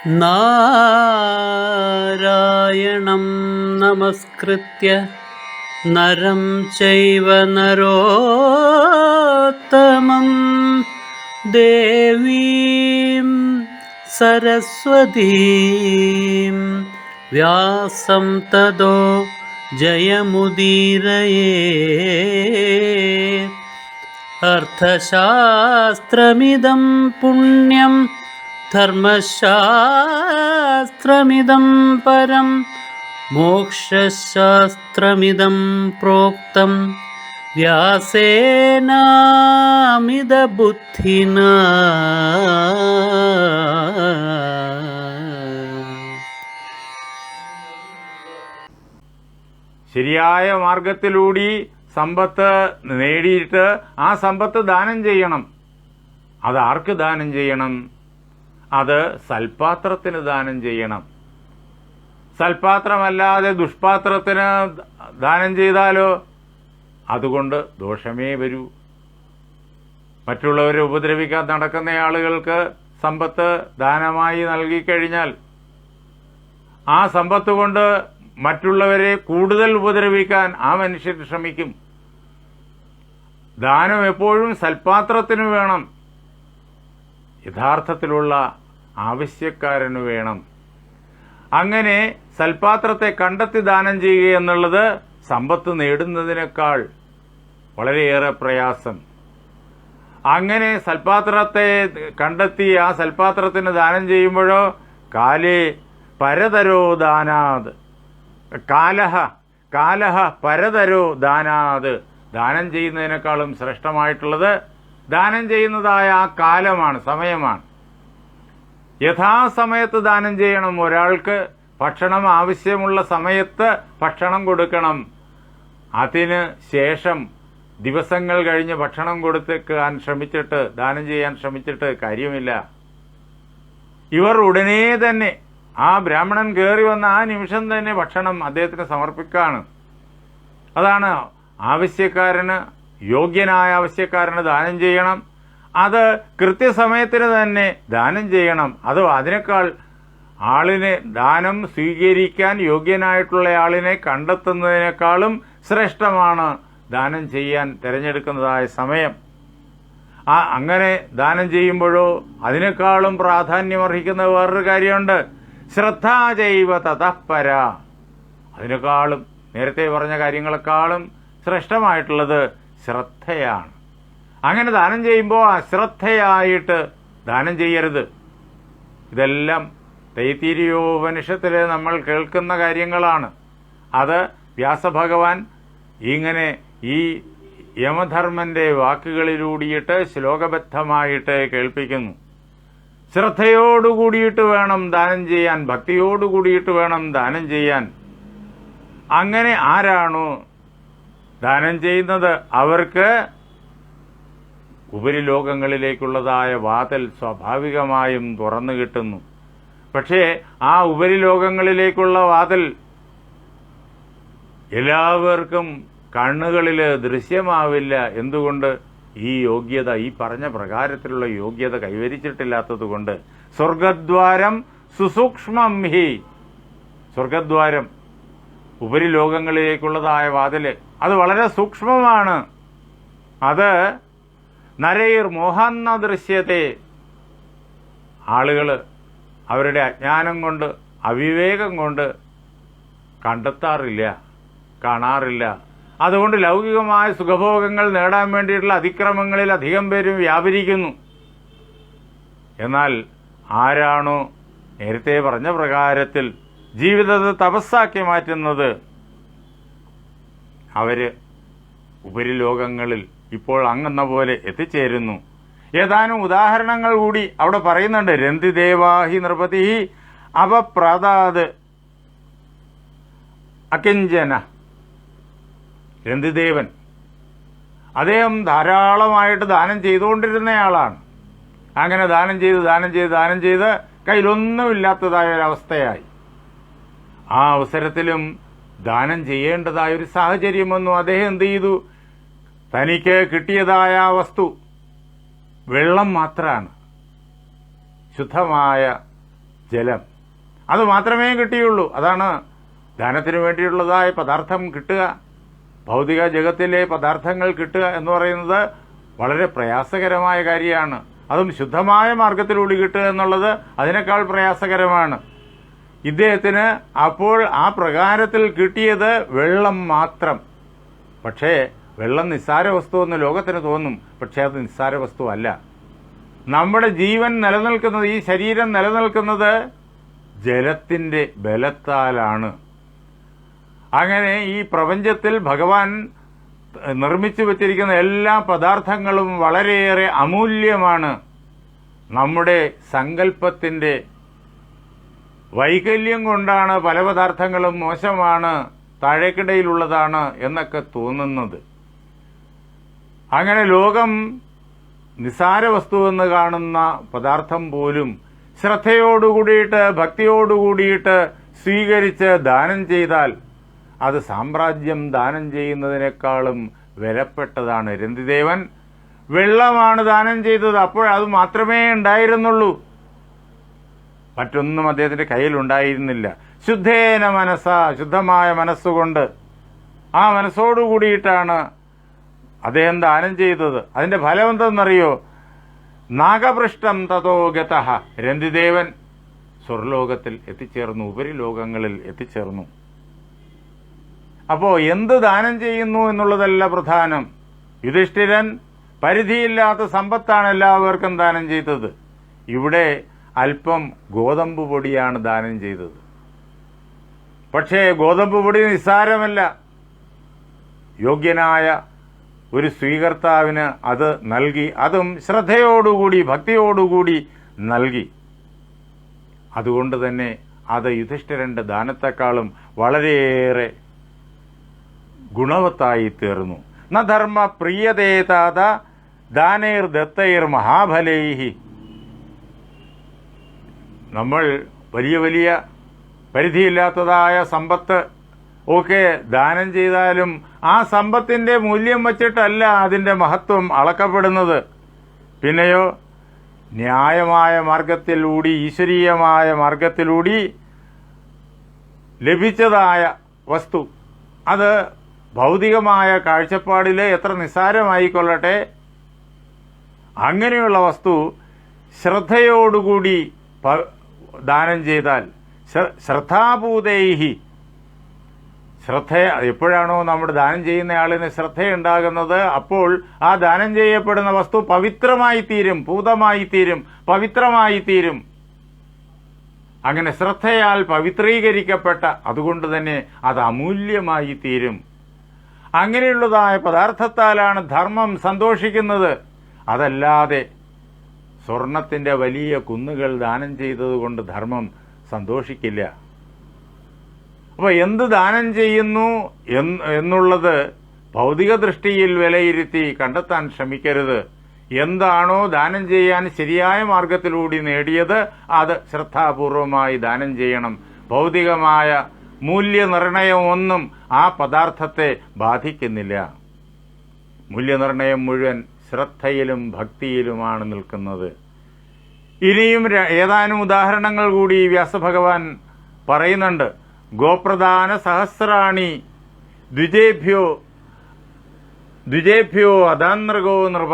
നാരായണം നമസ്കൃത്യ നരം ചൈവ നരോത്തമം ദേവീം സരസ്വതീം വ്യാസം തതോ ജയമുദീരയേ. അർത്ഥശാസ്ത്രമിദം പുണ്യം ധർമ്മശാസ്ത്രമിദം പരം മോക്ഷശാസ്ത്രമിദം പ്രോക്തം വ്യാസേനാമിതബുദ്ധിനാ. ശരിയായ മാർഗത്തിലൂടി സമ്പത്ത് നേടിയിട്ട് ആ സമ്പത്ത് ദാനം ചെയ്യണം. അത് ആർക്ക് ദാനം ചെയ്യണം? അത് സൽപാത്രത്തിന് ദാനം ചെയ്യണം. സൽപാത്രമല്ലാതെ ദുഷ്പാത്രത്തിന് ദാനം ചെയ്താലോ അതുകൊണ്ട് ദോഷമേ വരൂ. മറ്റുള്ളവരെ ഉപദ്രവിക്കാൻ നടക്കുന്ന ആളുകൾക്ക് സമ്പത്ത് ദാനമായി നൽകിക്കഴിഞ്ഞാൽ ആ സമ്പത്ത് കൊണ്ട് മറ്റുള്ളവരെ കൂടുതൽ ഉപദ്രവിക്കാൻ ആ മനുഷ്യൻ ശ്രമിക്കും. ദാനം എപ്പോഴും സൽപാത്രത്തിന് വേണം, യഥാർത്ഥത്തിലുള്ള ആവശ്യക്കാരന് വേണം. അങ്ങനെ സൽപാത്രത്തെ കണ്ടെത്തി ദാനം ചെയ്യുക എന്നുള്ളത് സമ്പത്ത് നേടുന്നതിനേക്കാൾ വളരെയേറെ പ്രയാസം. അങ്ങനെ സൽപാത്രത്തെ കണ്ടെത്തി ആ സൽപാത്രത്തിന് ദാനം ചെയ്യുമ്പോഴോ കാലേ പരതരോ ദാനാത്, കാലഹ പരതരോ ദാനാത്, ദാനം ചെയ്യുന്നതിനേക്കാളും ശ്രേഷ്ഠമായിട്ടുള്ളത് ദാനം ചെയ്യുന്നതായ ആ കാലമാണ്, സമയമാണ്. യഥാസമയത്ത് ദാനം ചെയ്യണം. ഒരാൾക്ക് ഭക്ഷണം ആവശ്യമുള്ള സമയത്ത് ഭക്ഷണം കൊടുക്കണം. അതിന് ശേഷം ദിവസങ്ങൾ കഴിഞ്ഞ് ഭക്ഷണം കൊടുക്കാൻ ശ്രമിച്ചിട്ട് ദാനം ചെയ്യാൻ ശ്രമിച്ചിട്ട് കാര്യമില്ല. ഇവർ ഉടനെ തന്നെ ആ ബ്രാഹ്മണൻ കയറി വന്ന ആ നിമിഷം തന്നെ ഭക്ഷണം അദ്ദേഹത്തിന് സമർപ്പിക്കുകയാണ്. അതാണ് ആവശ്യക്കാരന്, യോഗ്യനായ ആവശ്യക്കാരന് ദാനം ചെയ്യണം. അത് കൃത്യസമയത്തിന് തന്നെ ദാനം ചെയ്യണം. അതോ അതിനേക്കാൾ ആളിനെ ദാനം സ്വീകരിക്കാൻ യോഗ്യനായിട്ടുള്ള ആളിനെ കണ്ടെത്തുന്നതിനേക്കാളും ശ്രേഷ്ഠമാണ് ദാനം ചെയ്യാൻ തിരഞ്ഞെടുക്കുന്നതായ സമയം. അങ്ങനെ ദാനം ചെയ്യുമ്പോഴോ അതിനേക്കാളും പ്രാധാന്യമർഹിക്കുന്ന വേറൊരു കാര്യമുണ്ട്. ശ്രദ്ധാജൈവ തതഃപര. അതിനേക്കാളും നേരത്തെ പറഞ്ഞ കാര്യങ്ങളെക്കാളും ശ്രേഷ്ഠമായിട്ടുള്ളത് ശ്രദ്ധയാണ്. അങ്ങനെ ദാനം ചെയ്യുമ്പോൾ അശ്രദ്ധയായിട്ട് ദാനം ചെയ്യരുത്. ഇതെല്ലാം തൈത്തിരീയോപനിഷത്തിൽ നമ്മൾ കേൾക്കുന്ന കാര്യങ്ങളാണ്. അത് വ്യാസഭഗവാൻ ഇങ്ങനെ ഈ യമധർമ്മന്റെ വാക്കുകളിലൂടിയിട്ട് ശ്ലോകബദ്ധമായിട്ട് കേൾപ്പിക്കുന്നു. ശ്രദ്ധയോടുകൂടിയിട്ട് വേണം ദാനം ചെയ്യാൻ, ഭക്തിയോടുകൂടിയിട്ട് വേണം ദാനം ചെയ്യാൻ. അങ്ങനെ ആരാണോ ദാനം ചെയ്യുന്നത് അവർക്ക് ഉപരിലോകങ്ങളിലേക്കുള്ളതായ വാതിൽ സ്വാഭാവികമായും തുറന്നു കിട്ടുന്നു. പക്ഷേ ആ ഉപരിലോകങ്ങളിലേക്കുള്ള വാതിൽ എല്ലാവർക്കും കണ്ണുകളിൽ ദൃശ്യമാവില്ല. എന്തുകൊണ്ട്? ഈ യോഗ്യത, ഈ പറഞ്ഞ പ്രകാരത്തിലുള്ള യോഗ്യത കൈവരിച്ചിട്ടില്ലാത്തതുകൊണ്ട്. സ്വർഗദ്വാരം സുസൂക്ഷ്മം ഹി. സ്വർഗദ്വാരം, ഉപരിലോകങ്ങളിലേക്കുള്ളതായ വാതില്, അത് വളരെ സൂക്ഷ്മമാണ്. അത് നരൈർ മോഹന്ന ദൃശ്യത്തെ. ആളുകൾ അവരുടെ അജ്ഞാനം കൊണ്ട്, അവിവേകം കൊണ്ട് കണ്ടെത്താറില്ല, കാണാറില്ല. അതുകൊണ്ട് ലൗകികമായ സുഖഭോഗങ്ങൾ നേടാൻ വേണ്ടിയിട്ടുള്ള അതിക്രമങ്ങളിൽ അധികം പേരും വ്യാപരിക്കുന്നു. എന്നാൽ ആരാണോ നേരത്തെ പറഞ്ഞ പ്രകാരത്തിൽ ജീവിതത്തെ തപസ്സാക്കി മാറ്റുന്നത് അവര് ഉപരിലോകങ്ങളിൽ ഇപ്പോൾ അങ്ങെന്ന പോലെ എത്തിച്ചേരുന്നു. ഏതാനും ഉദാഹരണങ്ങൾ കൂടി അവിടെ പറയുന്നുണ്ട്. രന്തിദേവാഹി നൃപതി അപപ്രദാത് അകിഞ്ചന. രന്തിദേവൻ, അദ്ദേഹം ധാരാളമായിട്ട് ദാനം ചെയ്തുകൊണ്ടിരുന്നയാളാണ്. അങ്ങനെ ദാനം ചെയ്ത് കയ്യിലൊന്നുമില്ലാത്തതായ ഒരവസ്ഥയായി. ആ അവസരത്തിലും ദാനം ചെയ്യേണ്ടതായ ഒരു സാഹചര്യം വന്നു. അദ്ദേഹം എന്ത് ചെയ്തു? തനിക്ക് കിട്ടിയതായ വസ്തു വെള്ളം മാത്രമാണ്, ശുദ്ധമായ ജലം. അത് മാത്രമേ കിട്ടിയുള്ളൂ. അതാണ് ദാനത്തിന് വേണ്ടിയുള്ളതായ പദാർത്ഥം കിട്ടുക, ഭൗതിക ജഗത്തിലെ പദാർത്ഥങ്ങൾ കിട്ടുക എന്ന് പറയുന്നത് വളരെ പ്രയാസകരമായ കാര്യമാണ്. അതും ശുദ്ധമായ മാർഗത്തിലൂടെ കിട്ടുക എന്നുള്ളത് അതിനേക്കാൾ പ്രയാസകരമാണ്. ഇദ്ദേഹത്തിന് അപ്പോൾ ആ പ്രകാരത്തിൽ കിട്ടിയത് വെള്ളം മാത്രം. പക്ഷേ വെള്ളം നിസ്സാര വസ്തുവെന്ന് ലോകത്തിന് തോന്നും. പക്ഷേ അത് നിസ്സാര വസ്തുവല്ല. നമ്മുടെ ജീവൻ നിലനിൽക്കുന്നത്, ഈ ശരീരം നിലനിൽക്കുന്നത് ജലത്തിൻ്റെ ബലത്താലാണ്. അങ്ങനെ ഈ പ്രപഞ്ചത്തിൽ ഭഗവാൻ നിർമ്മിച്ചു വച്ചിരിക്കുന്ന എല്ലാ പദാർത്ഥങ്ങളും വളരെയേറെ അമൂല്യമാണ്. നമ്മുടെ സങ്കല്പത്തിൻ്റെ വൈകല്യം കൊണ്ടാണ് പല പദാർത്ഥങ്ങളും മോശമാണ്, താഴേക്കിടയിലുള്ളതാണ് എന്നൊക്കെ തോന്നുന്നത്. അങ്ങനെ ലോകം നിസാര വസ്തുവെന്ന് കാണുന്ന പദാർത്ഥം പോലും ശ്രദ്ധയോടുകൂടിയിട്ട് ഭക്തിയോടുകൂടിയിട്ട് സ്വീകരിച്ച് ദാനം ചെയ്താൽ അത് സാമ്രാജ്യം ദാനം ചെയ്യുന്നതിനേക്കാളും വിലപ്പെട്ടതാണ്. രന്തിദേവൻ വെള്ളമാണ് ദാനം ചെയ്തത്. അപ്പോഴത് മാത്രമേ ഉണ്ടായിരുന്നുള്ളൂ, മറ്റൊന്നും അദ്ദേഹത്തിന്റെ കയ്യിലുണ്ടായിരുന്നില്ല. ശുദ്ധേന മനസ്സ, ശുദ്ധമായ മനസ്സുകൊണ്ട്, ആ മനസ്സോടുകൂടിയിട്ടാണ് അദ്ദേഹം ദാനം ചെയ്തത്. അതിന്റെ ഫലം എന്തെന്നറിയോ? നാഗപൃഷ്ടം തതോ ഗതഃ. രന്തിദേവൻ സ്വർലോകത്തിൽ എത്തിച്ചേർന്നു, ഉപരിലോകങ്ങളിൽ എത്തിച്ചേർന്നു. അപ്പോൾ എന്ത് ദാനം ചെയ്യുന്നു എന്നുള്ളതല്ല പ്രധാനം. യുധിഷ്ഠിരൻ പരിധിയില്ലാത്ത സമ്പത്താണ് എല്ലാവർക്കും ദാനം ചെയ്തത്. ഇവിടെ അല്പം ഗോതമ്പ് പൊടിയാണ് ദാനം ചെയ്തത്. പക്ഷേ ഗോതമ്പ് പൊടി നിസ്സാരമല്ല. യോഗ്യനായ ഒരു സ്വീകർത്താവിന് അത് നൽകി, അതും ശ്രദ്ധയോടുകൂടി ഭക്തിയോടുകൂടി നൽകി. അതുകൊണ്ട് തന്നെ അത് യുധിഷ്ഠിരന്റെ ദാനത്തെക്കാളും വളരെയേറെ ഗുണവത്തായി തീർന്നു. ന ധർമ്മ പ്രിയതേതാത ദാനൈർ ദത്തൈർ മഹാഫലൈഹി. നമ്മൾ വലിയ വലിയ പരിധിയില്ലാത്തതായ സമ്പത്ത് ഒക്കെ ദാനം ചെയ്താലും ആ സമ്പത്തിന്റെ മൂല്യം വച്ചിട്ടല്ല അതിന്റെ മഹത്വം അളക്കപ്പെടുന്നത്. പിന്നെയോ ന്യായമായ മാർഗത്തിലൂടി, ഈശ്വരീയമായ മാർഗത്തിലൂടി ലഭിച്ചതായ വസ്തു, അത് ഭൗതികമായ കാഴ്ചപ്പാടിൽ എത്ര നിസ്സാരമായിക്കൊള്ളട്ടെ, അങ്ങനെയുള്ള വസ്തു ശ്രദ്ധയോടുകൂടി ദാനം ചെയ്താൽ, ശ്രദ്ധാപൂതൈഹി, എപ്പോഴാണോ നമ്മുടെ ദാനം ചെയ്യുന്നയാളിന് ശ്രദ്ധയുണ്ടാകുന്നത്, അപ്പോൾ ആ ദാനം ചെയ്യപ്പെടുന്ന വസ്തു പവിത്രമായി തീരും, പൂതമായി തീരും, പവിത്രമായി തീരും. അങ്ങനെ ശ്രദ്ധയാൽ പവിത്രീകരിക്കപ്പെട്ട, അതുകൊണ്ട് തന്നെ അത് അമൂല്യമായി തീരും. അങ്ങനെയുള്ളതായ പദാർത്ഥത്താലാണ് ധർമ്മം സന്തോഷിക്കുന്നത്. അതല്ലാതെ സ്വർണത്തിന്റെ വലിയ കുന്നുകൾ ദാനം ചെയ്തതുകൊണ്ട് ധർമ്മം സന്തോഷിക്കില്ല. അപ്പോൾ എന്ത് ദാനം ചെയ്യുന്നു എന്നുള്ളത് ഭൗതിക ദൃഷ്ടിയിൽ വിലയിരുത്തി കണ്ടെത്താൻ ശ്രമിക്കരുത്. എന്താണോ ദാനം ചെയ്യാൻ ശരിയായ മാർഗത്തിലൂടെ നേടിയത് അത് ശ്രദ്ധാപൂർവമായി ദാനം ചെയ്യണം. ഭൗതികമായ മൂല്യനിർണയം ഒന്നും ആ പദാർത്ഥത്തെ ബാധിക്കുന്നില്ല. മൂല്യനിർണയം മുഴുവൻ ശ്രദ്ധയിലും ഭക്തിയിലുമാണ് നിൽക്കുന്നത്. ഇനിയും ഏതാനും ഉദാഹരണങ്ങൾ കൂടി വ്യാസഭഗവാൻ പറയുന്നുണ്ട്. ഗോപ്രധാന സഹസ്രാണി ദ്വിജേഭ്യോ അദാനൃഗോ നൃപ.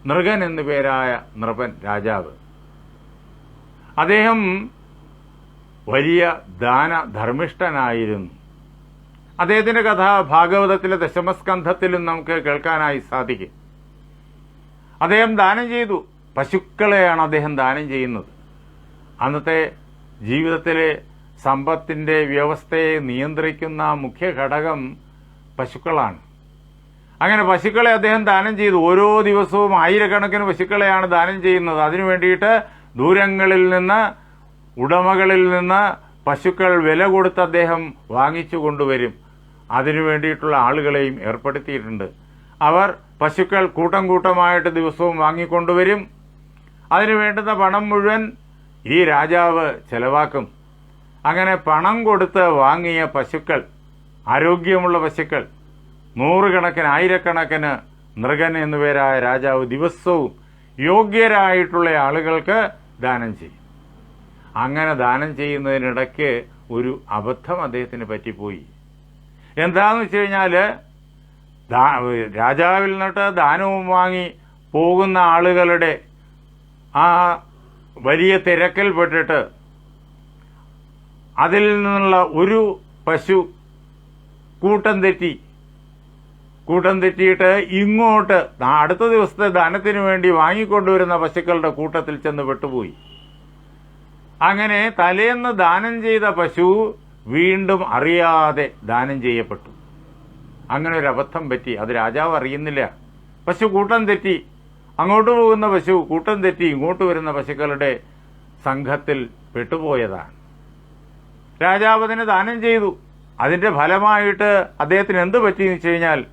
നൃഗൻ എന്നു പേരായ നൃപൻ രാജാവ്, അദ്ദേഹം വലിയ ദാനധർമ്മിഷ്ഠനായിരുന്നു. അദ്ദേഹത്തിന്റെ കഥ ഭാഗവതത്തിലെ ദശമസ്കന്ധത്തിലും നമുക്ക് കേൾക്കാനായി സാധിക്കും. അദ്ദേഹം ദാനം ചെയ്തു. പശുക്കളെയാണ് അദ്ദേഹം ദാനം ചെയ്യുന്നത്. അന്നത്തെ ജീവിതത്തിലെ സമ്പത്തിന്റെ വ്യവസ്ഥയെ നിയന്ത്രിക്കുന്ന മുഖ്യ ഘടകം പശുക്കളാണ്. അങ്ങനെ പശുക്കളെ അദ്ദേഹം ദാനം ചെയ്തു. ഓരോ ദിവസവും ആയിരക്കണക്കിന് പശുക്കളെയാണ് ദാനം ചെയ്യുന്നത്. അതിനു വേണ്ടിയിട്ട് ദൂരങ്ങളിൽ നിന്ന്, ഉടമകളിൽ നിന്ന് പശുക്കൾ വില കൊടുത്ത് അദ്ദേഹം വാങ്ങിച്ചു കൊണ്ടുവരും. അതിനു വേണ്ടിയിട്ടുള്ള ആളുകളെയും ഏർപ്പെടുത്തിയിട്ടുണ്ട്. അവർ പശുക്കൾ കൂട്ടം കൂട്ടമായിട്ട് ദിവസവും വാങ്ങിക്കൊണ്ടുവരും. അതിനു വേണ്ടുന്ന പണം മുഴുവൻ ഈ രാജാവ് ചെലവാക്കും. അങ്ങനെ പണം കൊടുത്ത് വാങ്ങിയ പശുക്കൾ, ആരോഗ്യമുള്ള പശുക്കൾ, നൂറുകണക്കിന് ആയിരക്കണക്കിന് നൃഗൻ എന്നുപേരായ രാജാവ് ദിവസവും യോഗ്യരായിട്ടുള്ള ആളുകൾക്ക് ദാനം ചെയ്യും. അങ്ങനെ ദാനം ചെയ്യുന്നതിനിടയ്ക്ക് ഒരു അബദ്ധം അദ്ദേഹത്തിന് പറ്റിപ്പോയി. എന്താണെന്ന് വെച്ച് കഴിഞ്ഞാൽ രാജാവിൽ നിന്നിട്ട് ദാനവും വാങ്ങി പോകുന്ന ആളുകളുടെ ആ വലിയ തിരക്കിൽപ്പെട്ടിട്ട് അതിൽ നിന്നുള്ള ഒരു പശു കൂട്ടം തെറ്റിയിട്ട് ഇങ്ങോട്ട് അടുത്ത ദിവസത്തെ ദാനത്തിന് വേണ്ടി വാങ്ങിക്കൊണ്ടുവരുന്ന പശുക്കളുടെ കൂട്ടത്തിൽ ചെന്ന് പെട്ടുപോയി. അങ്ങനെ തലേന്ന് ദാനം ചെയ്ത പശു വീണ്ടും അറിയാതെ ദാനം ചെയ്യപ്പെട്ടു. അങ്ങനെ ഒരു അബദ്ധം പറ്റി. അത് രാജാവ് അറിയുന്നില്ല. പശു കൂട്ടം തെറ്റി, അങ്ങോട്ട് പോകുന്ന പശു കൂട്ടം തെറ്റി ഇങ്ങോട്ട് വരുന്ന പശുക്കളുടെ സംഘത്തിൽ പെട്ടുപോയതാണ്. രാജാവ് അതിനെ ദാനം ചെയ്തു. അതിന്റെ ഫലമായിട്ട് അദ്ദേഹത്തിന് എന്ത് പറ്റിയെന്ന് വെച്ച് കഴിഞ്ഞാൽ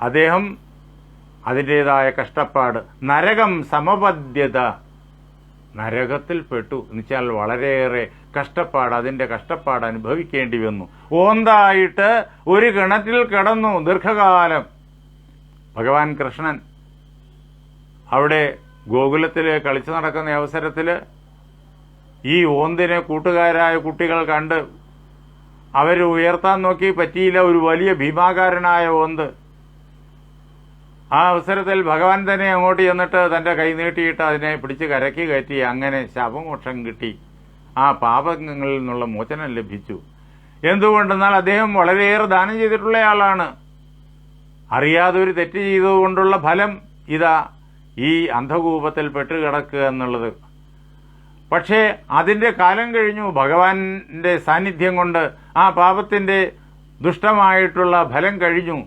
അദ്ദേഹം അതിൻ്റെതായ കഷ്ടപ്പാട്, നരകം സമപദ്യത, നരകത്തിൽ പെട്ടു എന്ന് വെച്ചാൽ വളരെയേറെ കഷ്ടപ്പാട്, അതിന്റെ കഷ്ടപ്പാട് അനുഭവിക്കേണ്ടി വന്നു. ഓന്തായിട്ട് ഒരു കിണറ്റിൽ കിടന്നു ദീർഘകാലം. ഭഗവാൻ കൃഷ്ണൻ അവിടെ ഗോകുലത്തിൽ കളിച്ചു നടക്കുന്ന അവസരത്തിൽ ഈ ഓന്തിനെ കൂട്ടുകാരായ കുട്ടികൾ കണ്ട് അവർ ഉയർത്താൻ നോക്കി, പറ്റിയില്ല. ഒരു വലിയ ഭീമാകാരനായ ഓന്ത്. ആ അവസരത്തിൽ ഭഗവാൻ തന്നെ അങ്ങോട്ട് ചെന്നിട്ട് തന്റെ കൈ നീട്ടിയിട്ട് അതിനെ പിടിച്ച് കരയ്ക്ക് കയറ്റി. അങ്ങനെ ശാപമോക്ഷം കിട്ടി. ആ പാപങ്ങളിൽ നിന്നുള്ള മോചനം ലഭിച്ചു. എന്തുകൊണ്ടെന്നാൽ അദ്ദേഹം വളരെയേറെ ദാനം ചെയ്തിട്ടുള്ളയാളാണ്. അറിയാതെ ഒരു തെറ്റ് ചെയ്തുകൊണ്ടുള്ള ഫലം ഇതാ ഈ അന്ധകൂപത്തിൽ പെട്ടുകിടക്കുക എന്നുള്ളത്. പക്ഷേ അതിന്റെ കാലം കഴിഞ്ഞു. ഭഗവാന്റെ സാന്നിധ്യം കൊണ്ട് ആ പാപത്തിന്റെ ദുഷ്ടമായിട്ടുള്ള ഫലം കഴിഞ്ഞു.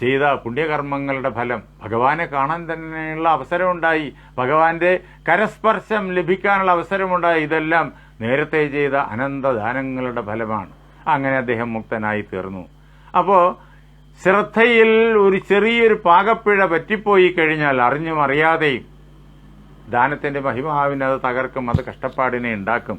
ചെയ്ത പുണ്യകർമ്മങ്ങളുടെ ഫലം ഭഗവാനെ കാണാൻ തന്നെയുള്ള അവസരമുണ്ടായി. ഭഗവാന്റെ കരസ്പർശം ലഭിക്കാനുള്ള അവസരമുണ്ടായി. ഇതെല്ലാം നേരത്തെ ചെയ്ത അനന്തദാനങ്ങളുടെ ഫലമാണ്. അങ്ങനെ അദ്ദേഹം മുക്തനായി തീർന്നു. അപ്പോൾ ശ്രദ്ധയിൽ ഒരു ചെറിയൊരു പാകപ്പിഴ പറ്റിപ്പോയി കഴിഞ്ഞാൽ അറിഞ്ഞും അറിയാതെയും ദാനത്തിന്റെ മഹിമാവിനെ അത് തകർക്കും, അത് കഷ്ടപ്പാടിനെ ഉണ്ടാക്കും.